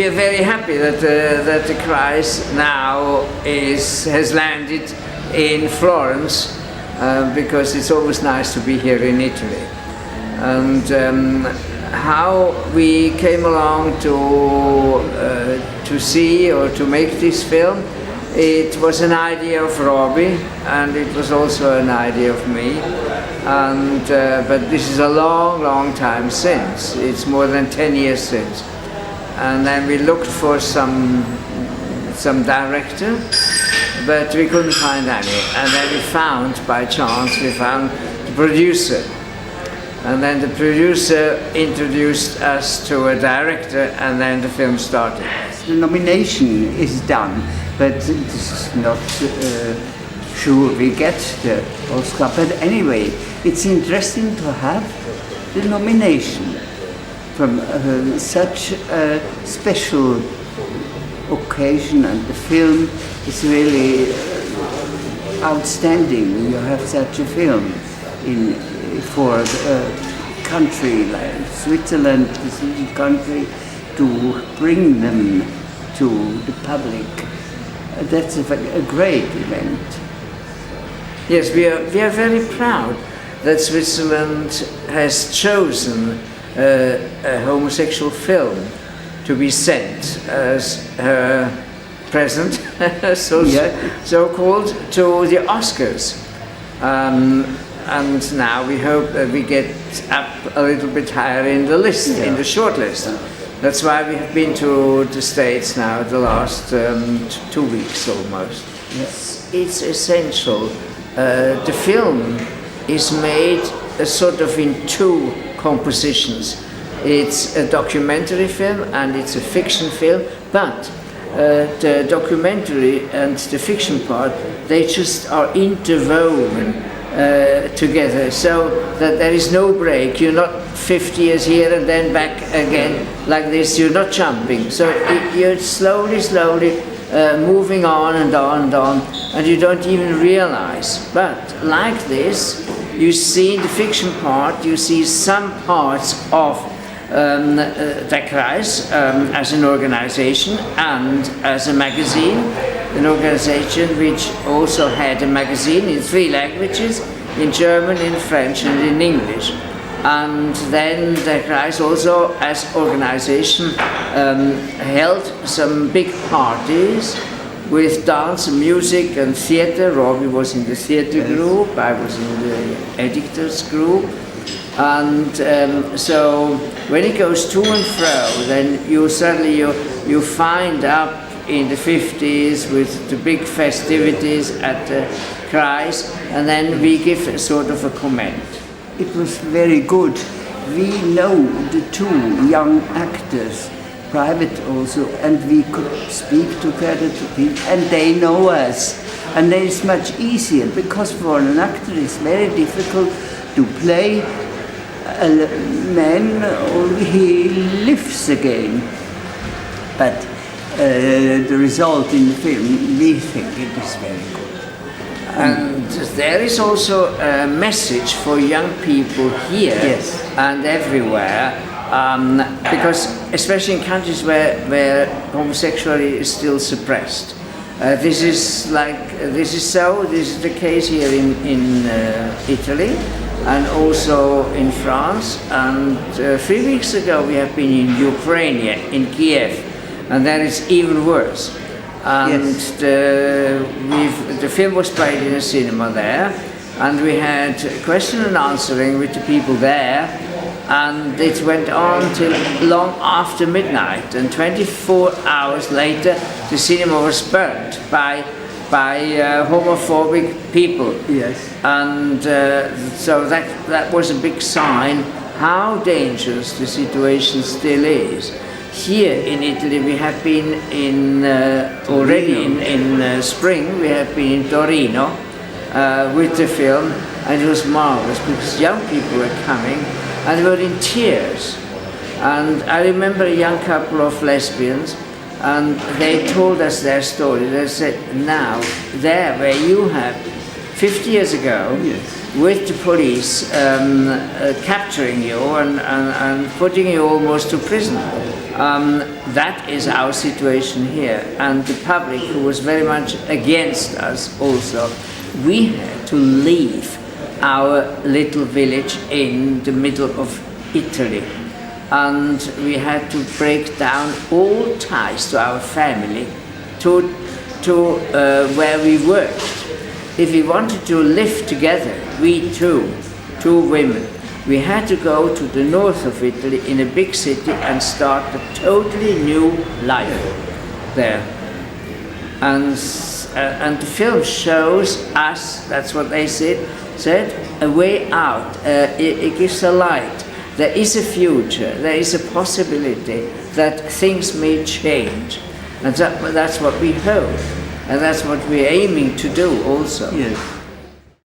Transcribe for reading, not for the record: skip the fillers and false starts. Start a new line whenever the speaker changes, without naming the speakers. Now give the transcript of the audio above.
we are very happy that the Kreis now has landed in Florence, because it's always nice to be here in Italy. And how we came along to see or to make this film, it was an idea of Röbi, and it was also an idea of me. And but this is a long time since. It's more than 10 years since. And then we looked for some director, but we couldn't find any. And then we found, by chance, the producer. And then the producer introduced us to a director, and then the film started.
The nomination is done, but it is not sure we get the Oscar. But anyway, it's interesting to have the nomination from such a special occasion, and the film is really outstanding. You have such a film for a country like Switzerland, this little country, to bring them to the public. That's a great event.
Yes, we are very proud that Switzerland has chosen a homosexual film to be sent as her present, so-called, to the Oscars. And now we hope that we get up a little bit higher in the list, in the short list. That's why we have been to the States now the last 2 weeks almost. Yes. It's essential. The film is made sort of in two compositions. It's a documentary film and it's a fiction film, but the documentary and the fiction part, they just are interwoven together, so that there is no break. You're not 50 years here and then back again like this. You're not jumping. So you're slowly moving on and on and on, and you don't even realize. But like this, you see in the fiction part, you see some parts of the Kreis as an organization and as a magazine, an organization which also had a magazine in 3 languages, in German, in French and in English. And then the Kreis also, as organization, held some big parties with dance, music and theater. Röbi was in the theater group, I was in the editors group. And so when it goes to and fro, then you suddenly you find up in the 50s with the big festivities at the Kreis, and then we give a sort of a comment.
It was very good. We know the 2 young actors, private also, and we could speak together to people, and they know us. And then it's much easier, because for an actor it's very difficult to play a man, only he lives again. But the result in the film, we think it is very good.
And there is also a message for young people here and everywhere, because especially in countries where homosexuality is still suppressed. This is the case here in Italy, and also in France. And 3 weeks ago we have been in Ukraine, in Kiev, and that is even worse. And the film was played in a cinema there, and we had question and answering with the people there, and it went on till long after midnight, and 24 hours later the cinema was burnt by homophobic people.
Yes.
And so that was a big sign how dangerous the situation still is. Here in Italy we have been already in spring, we have been in Torino with the film, and it was marvelous because young people were coming and they were in tears. And I remember a young couple of lesbians, and they told us their story. They said, now, there where you have 50 years ago, with the police capturing you and putting you almost to prison. That is our situation here, and the public, who was very much against us also, we had to leave our little village in the middle of Italy, and we had to break down all ties to our family, to where we worked. If we wanted to live together, we two women, we had to go to the north of Italy in a big city and start a totally new life there. And the film shows us, that's what they said, a way out. It gives a light. There is a future, there is a possibility that things may change. And that's what we hope. And that's what we're aiming to do also.
Yes.